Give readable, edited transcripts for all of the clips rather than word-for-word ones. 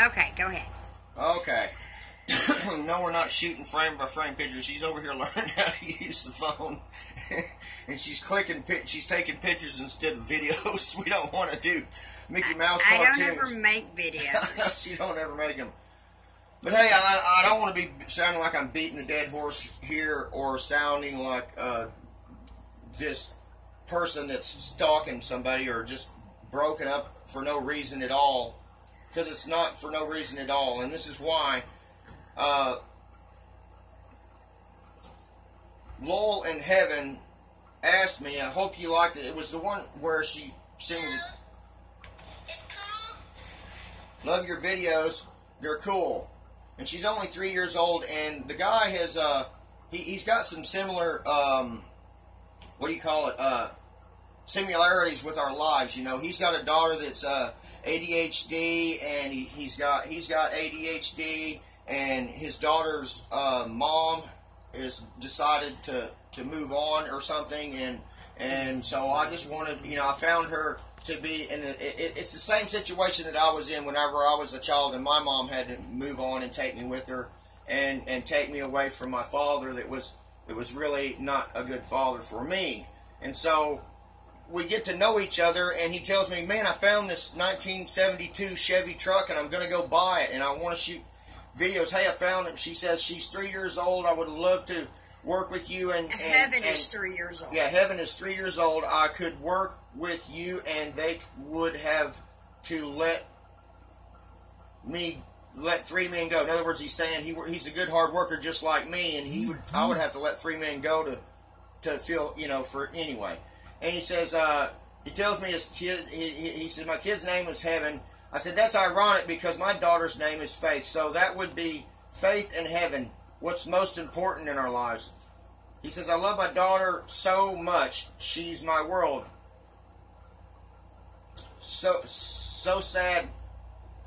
Okay, go ahead. Okay. No, we're not shooting frame by frame pictures. She's over here learning how to use the phone, and she's taking pictures instead of videos. We don't want to do Mickey Mouse cartoons. I don't ever make videos. She don't ever make them. But hey, I don't want to be sounding like I'm beating a dead horse here, or sounding like this person that's stalking somebody, or just broken up for no reason at all. Because it's not for no reason at all, and this is why. Lowell in Heaven asked me, I hope you liked it. It was the one where she sings, love your videos, they're cool. And she's only 3 years old, and the guy has, he's got some similar, what do you call it, similarities with our lives, you know. He's got a daughter that's, ADHD, and he's got ADHD, and his daughter's mom has decided to move on or something, and so I just wanted, you know, I found her to be, and it's the same situation that I was in whenever I was a child, and my mom had to move on and take me with her, and take me away from my father. It was really not a good father for me, and so we get to know each other, and he tells me, man, I found this 1972 Chevy truck, and I'm going to go buy it, and I want to shoot videos. Hey, I found it. She says she's 3 years old. I would love to work with you. And Heaven is 3 years old. Yeah, Heaven is 3 years old. I could work with you, and they would have to let 3 men go. In other words, he's saying he's a good hard worker just like me, and I would have to let 3 men go to feel, you know, for anyway. And he says, he tells me his kid, he says, my kid's name is Heaven. I said, that's ironic because my daughter's name is Faith. So that would be Faith and Heaven. What's most important in our lives? He says, I love my daughter so much. She's my world. So sad.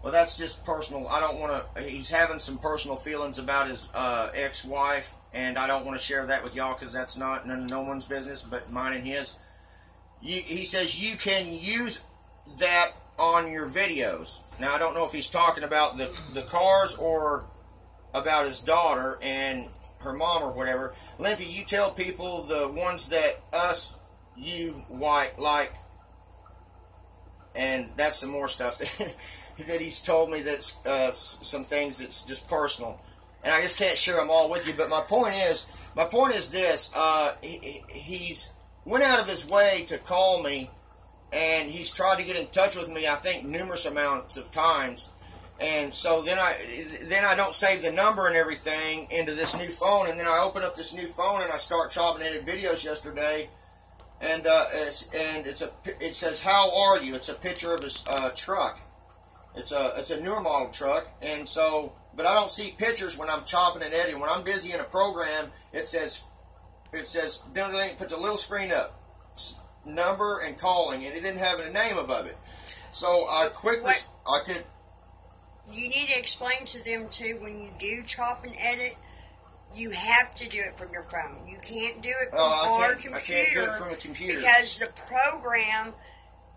Well, that's just personal. I don't want to, he's having some personal feelings about his ex-wife, and I don't want to share that with y'all because that's not no one's business but mine and his. He says you can use that on your videos. Now, I don't know if he's talking about the cars or about his daughter and her mom or whatever. Limpy, you tell people the ones that you white like, and that's some more stuff that he's told me that's some things that's just personal. And I just can't share them all with you, but my point is this, he's went out of his way to call me, and he's tried to get in touch with me, I think, numerous amounts of times. And so then I don't save the number and everything into this new phone, and then I open up this new phone and I start chopping edit videos yesterday, and it says, how are you? It's a picture of his truck. It's a newer model truck, and so, but I don't see pictures when I'm chopping and editing. When I'm busy in a program, it says, then it puts a little screen up, number and calling, and it didn't have a name above it. So I quickly, You need to explain to them too, when you do chop and edit, you have to do it from your phone. You can't do it from our computer. I can't do it from a computer because the program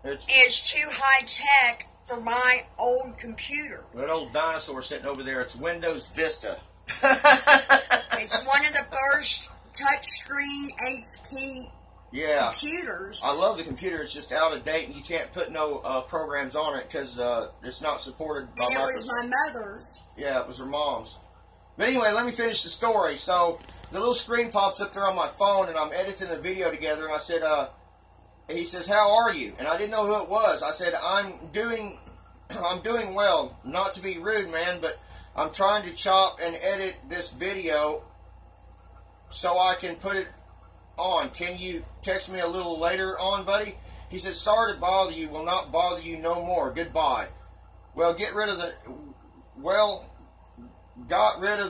is too high tech for my old computer. That old dinosaur sitting over there, it's Windows Vista. It's one of the first touchscreen HP computers. I love the computer. It's just out of date, and you can't put no programs on it because it's not supported by Microsoft. It was my mother's. Yeah, it was her mom's. But anyway, let me finish the story. So the little screen pops up there on my phone, and I'm editing the video together, and I said, he says, how are you? And I didn't know who it was. I said, I'm doing well. Not to be rude, man, but I'm trying to chop and edit this video so I can put it on. Can you text me a little later on, buddy? He says, sorry to bother you. Will not bother you no more. Goodbye. Well, got rid of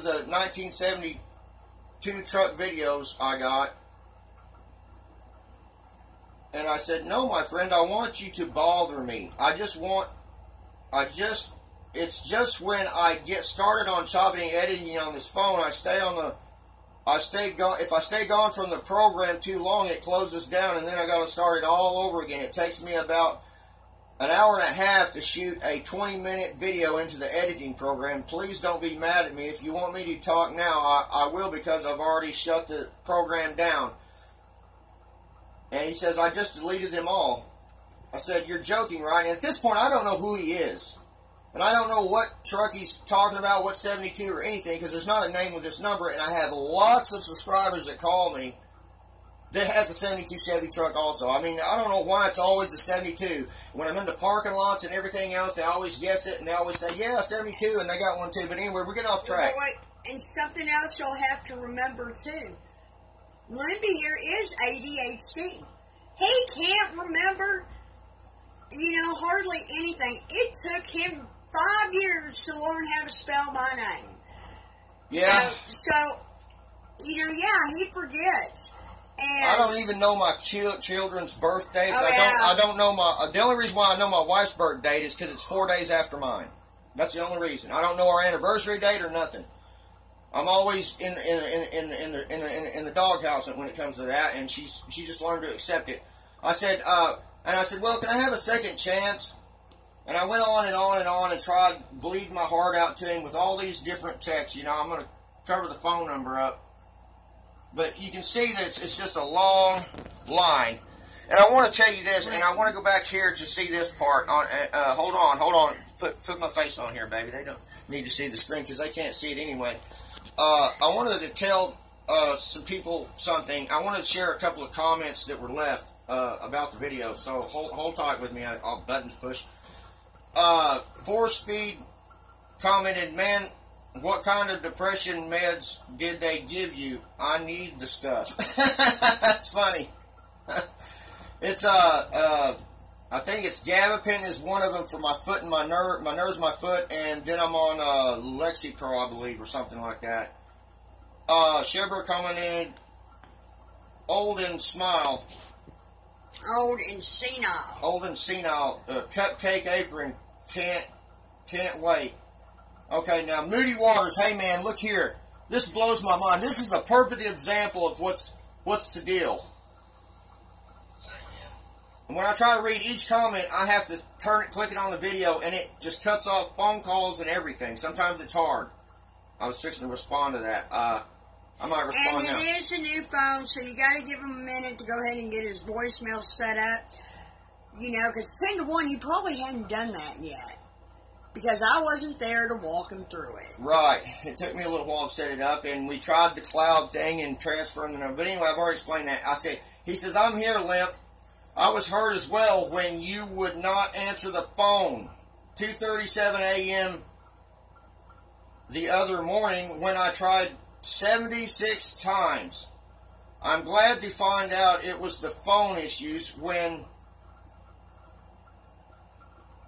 the 1972 truck videos I got. And I said, no, my friend, I want you to bother me. It's just when I get started on chopping and editing on this phone, if I stay gone from the program too long, it closes down, and then I got to start it all over again. It takes me about an hour and a half to shoot a 20-minute video into the editing program. Please don't be mad at me. If you want me to talk now, I will, because I've already shut the program down. And he says, I just deleted them all. I said, you're joking, right? And at this point, I don't know who he is. And I don't know what truck he's talking about, what 72 or anything, because there's not a name with this number. And I have lots of subscribers that call me that has a 72 Chevy truck also. I mean, I don't know why it's always the 72. When I'm in the parking lots and everything else, they always guess it, and they always say, yeah, 72, and they got one too. But anyway, we're getting off track. Wait, and something else you'll have to remember too. Limpy here is ADHD. He can't remember, hardly anything. It took him 5 years to learn how to spell my name. Yeah. So yeah, he forgets. And I don't even know my children's birth dates. Oh, yeah. I don't know the only reason why I know my wife's birth date is because it's 4 days after mine. That's the only reason. I don't know our anniversary date or nothing. I'm always in the doghouse when it comes to that, and she just learned to accept it. I said, well, can I have a second chance? And I went on and on and on and tried bleeding my heart out to him with all these different texts. I'm going to cover the phone number up. But you can see that it's just a long line. And I want to tell you this, and I want to go back here to see this part. Hold on. Put my face on here, baby. They don't need to see the screen because they can't see it anyway. I wanted to tell some people something. I wanted to share a couple of comments that were left about the video. So hold tight with me. All buttons push. 4-Speed commented, man, what kind of depression meds did they give you? I need the stuff. That's funny. It's I think it's gabapentin is one of them for my foot and my nerves, my foot, and then I'm on Lexapro, I believe, or something like that. Sheber commented, old and smile. old and senile. Old and senile. Cupcake apron. Can't wait. Okay, now Moody Waters. Hey man, look here. This blows my mind. This is a perfect example of what's the deal. And when I try to read each comment, I have to click it on the video, and it just cuts off phone calls and everything. Sometimes it's hard. I was fixing to respond to that. I might respond now. And it is a new phone, so you got to give him a minute to go ahead and get his voicemail set up. You know, because 10 to 1, he probably hadn't done that yet. Because I wasn't there to walk him through it. Right. It took me a little while to set it up, and we tried the cloud thing and transferring the number. But anyway, I've already explained that. He says, I'm here, Limp. I was hurt as well when you would not answer the phone. 2:37 a.m. the other morning when I tried 76 times. I'm glad to find out it was the phone issues when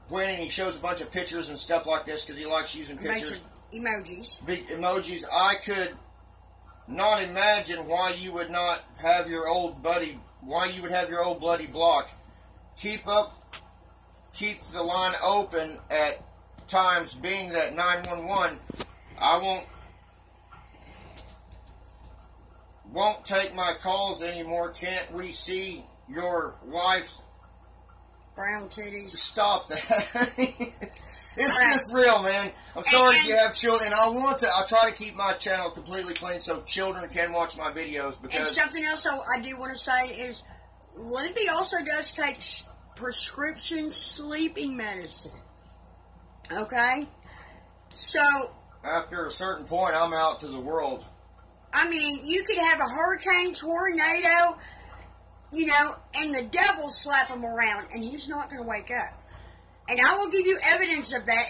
he shows a bunch of pictures and stuff like this because he likes using pictures. Emojis. Big emojis. I could not imagine why you would not have your old buddy, why you would have your old bloody blocked. Keep the line open at times, being that 911. I won't take my calls anymore. Can't we see your wife's brown titties? Stop that. It's just real, man. I'm sorry if you have children. I try to keep my channel completely clean so children can watch my videos. Because and something else I do want to say is Limpy also does take prescription sleeping medicine. Okay? So after a certain point, I'm out to the world. I mean, you could have a hurricane, tornado, you know, and the devil slap him around, and he's not going to wake up. And I will give you evidence of that.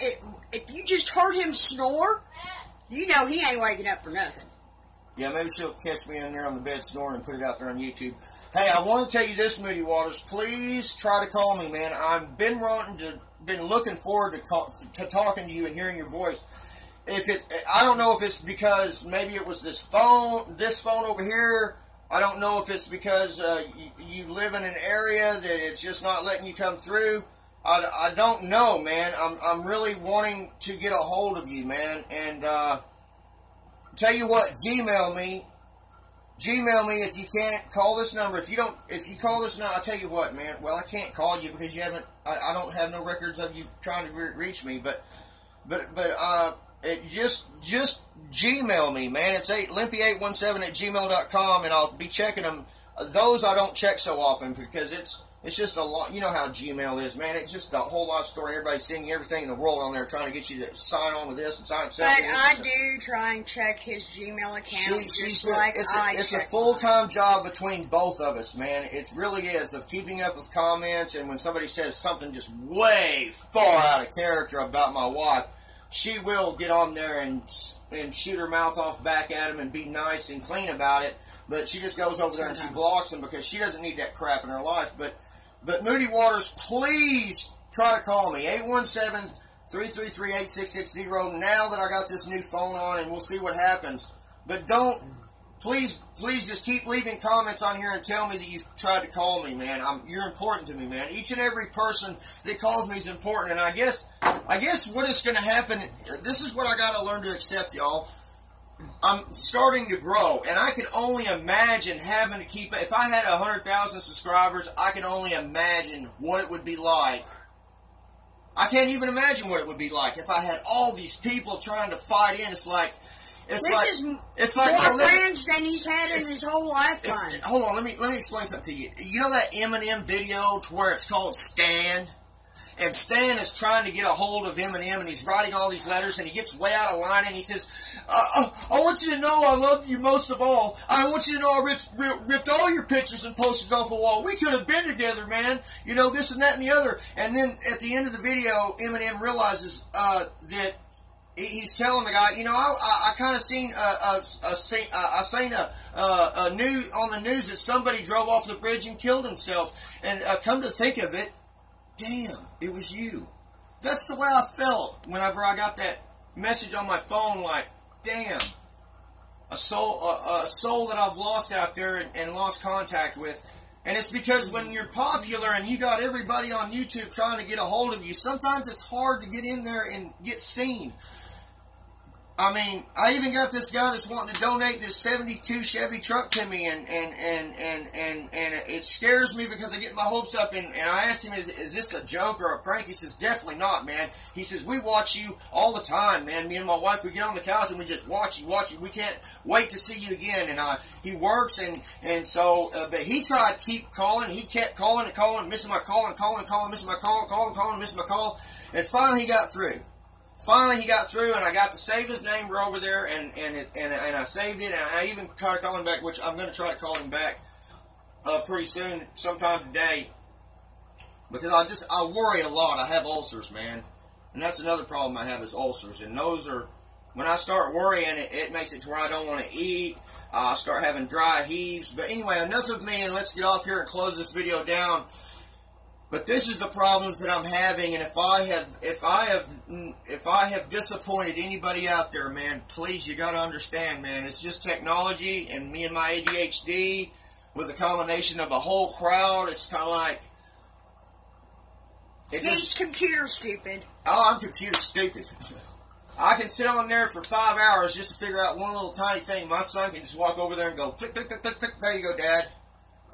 If you just heard him snore, you know he ain't waking up for nothing. Yeah, maybe she'll catch me in there on the bed snoring and put it out there on YouTube. Hey, I want to tell you this, Moody Waters. Please try to call me, man. I've been looking forward to talking to you and hearing your voice. I don't know if it's because maybe it was this phone over here. I don't know if it's because you live in an area that it's just not letting you come through. I don't know, man. I'm really wanting to get a hold of you, man. And tell you what, Gmail me if you can't call this number. If you call this number, I'll tell you what, man. Well, I can't call you because you haven't I don't have no records of you trying to reach me, but just Gmail me, man. It's limpy817@gmail.com, and I'll be checking them. Those I don't check so often because it's just a lot. You know how Gmail is, man. It's just a whole lot of story. Everybody's sending you everything in the world on there, trying to get you to sign on with this and sign. But I do try and check his Gmail account, It's a full-time job between both of us, man. It really is, of keeping up with comments, and when somebody says something just way far out of character about my wife, she will get on there and shoot her mouth off back at him and be nice and clean about it. But she just goes over there and she blocks him because she doesn't need that crap in her life. But Moody Waters, please try to call me. 817-333-8660 now that I got this new phone on, and we'll see what happens. But please just keep leaving comments on here and tell me that you've tried to call me, man. You're important to me, man. Each and every person that calls me is important. And I guess what is going to happen, this is what I got to learn to accept, y'all. I'm starting to grow, and I can only imagine having to keep, if I had 100,000 subscribers, I can only imagine what it would be like. I can't even imagine what it would be like if I had all these people trying to fight in. It's like more friends than he's had in his whole lifetime. Hold on, let me explain something to you. You know that Eminem video to where it's called Stan? And Stan is trying to get a hold of Eminem, and he's writing all these letters, and he gets way out of line, and he says, I want you to know I love you most of all. I want you to know I ripped all your pictures and posters off the wall. We could have been together, man. You know, this and that and the other. And then at the end of the video, Eminem realizes that he's telling the guy, you know, I kind of seen a news on the news that somebody drove off the bridge and killed himself. And come to think of it, damn, it was you. That's the way I felt whenever I got that message on my phone, like, damn, a soul that I've lost out there and lost contact with. And it's because when you're popular and you got everybody on YouTube trying to get a hold of you, sometimes it's hard to get in there and get seen. I mean, I even got this guy that's wanting to donate this 72 Chevy truck to me, and it scares me because I get my hopes up, and I asked him, is this a joke or a prank? He says, definitely not, man. He says, we watch you all the time, man. Me and my wife, we get on the couch and we just watch you. We can't wait to see you again. And he works, and so, but he tried to keep calling. He kept calling and calling, missing my call and calling, missing my call, calling, missing my call, and finally he got through. Finally, he got through, and I got to save his name over there, and I saved it, and I even tried to call him back, which I'm going to try to call him back pretty soon, sometime today, because I worry a lot. I have ulcers, man, and that's another problem I have is ulcers, and those are, when I start worrying, it makes it to where I don't want to eat. I start having dry heaves. But anyway, enough of me, and let's get off here and close this video down. But this is the problems that I'm having, and if I have disappointed anybody out there, man, please, you got to understand, man, it's just technology, and me and my ADHD with a combination of a whole crowd. It's kind of like he's computer stupid. Oh, I'm computer stupid. I can sit on there for 5 hours just to figure out one little tiny thing. My son can just walk over there and go click, click, click, click, click. There you go, Dad.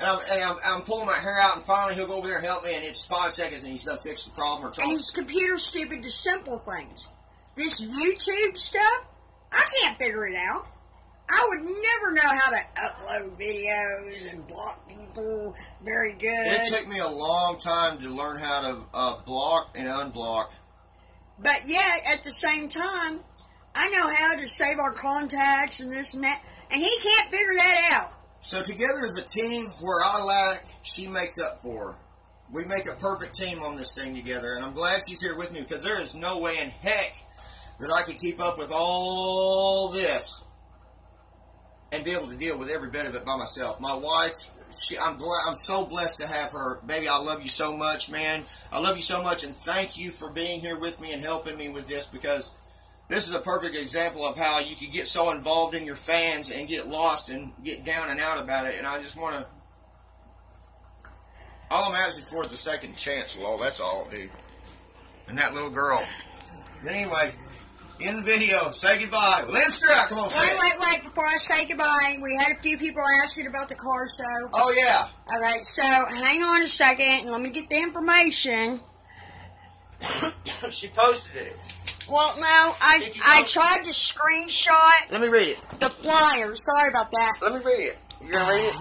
And I'm pulling my hair out, and finally he'll go over there and help me, and it's 5 seconds, and he's done fixed the problem or something. And he's computer stupid to simple things. This YouTube stuff, I can't figure it out. I would never know how to upload videos and block people very good. It took me a long time to learn how to block and unblock. But yet, at the same time, I know how to save our contacts and this and that, and he can't figure that out. So together as a team, where I lack, she makes up for. We make a perfect team on this thing together, and I'm glad she's here with me, because there is no way in heck that I could keep up with all this and be able to deal with every bit of it by myself. My wife, I'm so blessed to have her. Baby, I love you so much, man. I love you so much, and thank you for being here with me and helping me with this, because this is a perfect example of how you can get so involved in your fans and get lost and get down and out about it. And I just want to, all I'm asking for is a second chance, Lo. That's all, dude. And that little girl. But anyway, in the video, say goodbye. Lynster out, come on, say it. Wait, before I say goodbye, we had a few people asking about the car show. Oh, yeah. All right, so hang on a second, and let me get the information. She posted it. Well, no, I tried to screenshot. Let me read it. The flyer. Sorry about that. Let me read it. You gonna read it?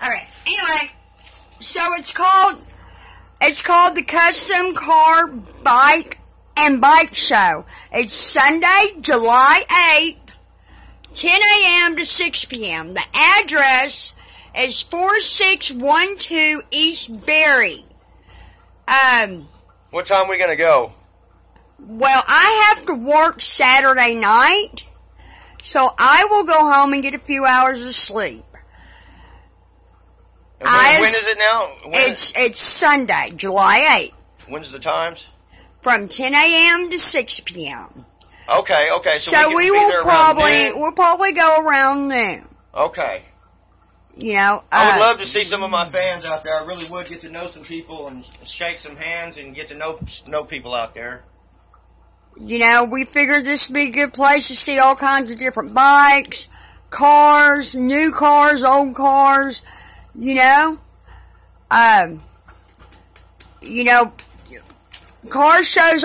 All right. Anyway, so it's called the Custom Car Bike and Bike Show. It's Sunday, July 8th, 10 a.m. to 6 p.m. The address is 4612 East Berry. What time are we gonna go? Well, I have to work Saturday night, so I will go home and get a few hours of sleep. When is it now? It's Sunday, July 8th. When's the times? From 10 a.m. to 6 p.m. Okay. So we'll probably go around noon. Okay. You know, I would love to see some of my fans out there. I really would get to know some people and shake some hands and get to know people out there. You know, we figured this would be a good place to see all kinds of different bikes, cars, new cars, old cars, you know. Car shows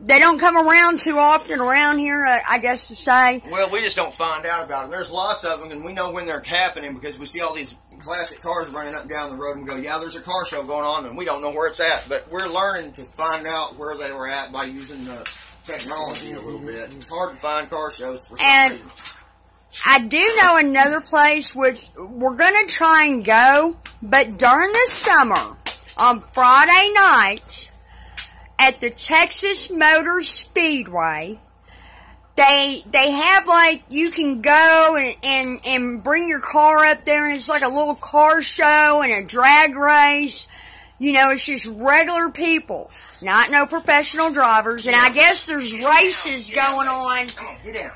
they don't come around too often around here, I guess to say. Well, we just don't find out about them. There's lots of them, and we know when they're happening because we see all these classic cars running up and down the road and go, yeah, there's a car show going on, and we don't know where it's at. But we're learning to find out where they were at by using the technology a little bit. It's hard to find car shows for some reason. I do know another place which we're going to try and go, but during the summer, on Friday nights, at the Texas Motor Speedway, they have, like, you can go and bring your car up there, and it's like a little car show and a drag race. You know, it's just regular people, not no professional drivers. And I guess there's races going on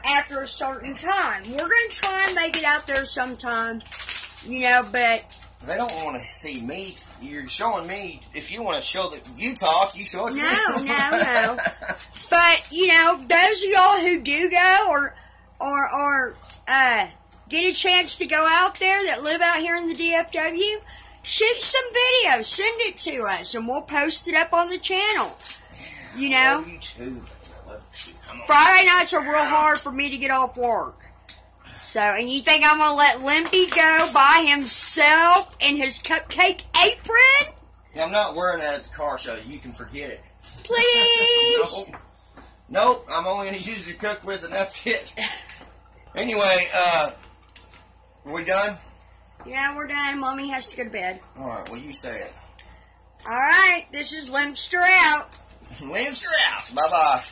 after a certain time. We're going to try and make it out there sometime, you know, but they don't want to see me. You're showing me. If you want to show that you talk, you show it to me. No. But, you know, those of y'all who do go or get a chance to go out there that live out here in the DFW, shoot some video. Send it to us, and we'll post it up on the channel. You know? I love you too. Friday nights are real hard for me to get off work. So, and you think I'm going to let Limpy go by himself in his cupcake apron? Yeah, I'm not wearing that at the car show. You can forget it. Please? Nope. I'm only going to use it to cook with, and that's it. Anyway, are we done? Yeah, we're done. Mommy has to go to bed. All right, well, you say it. All right, this is Limpster out. Limpster out. Bye-bye.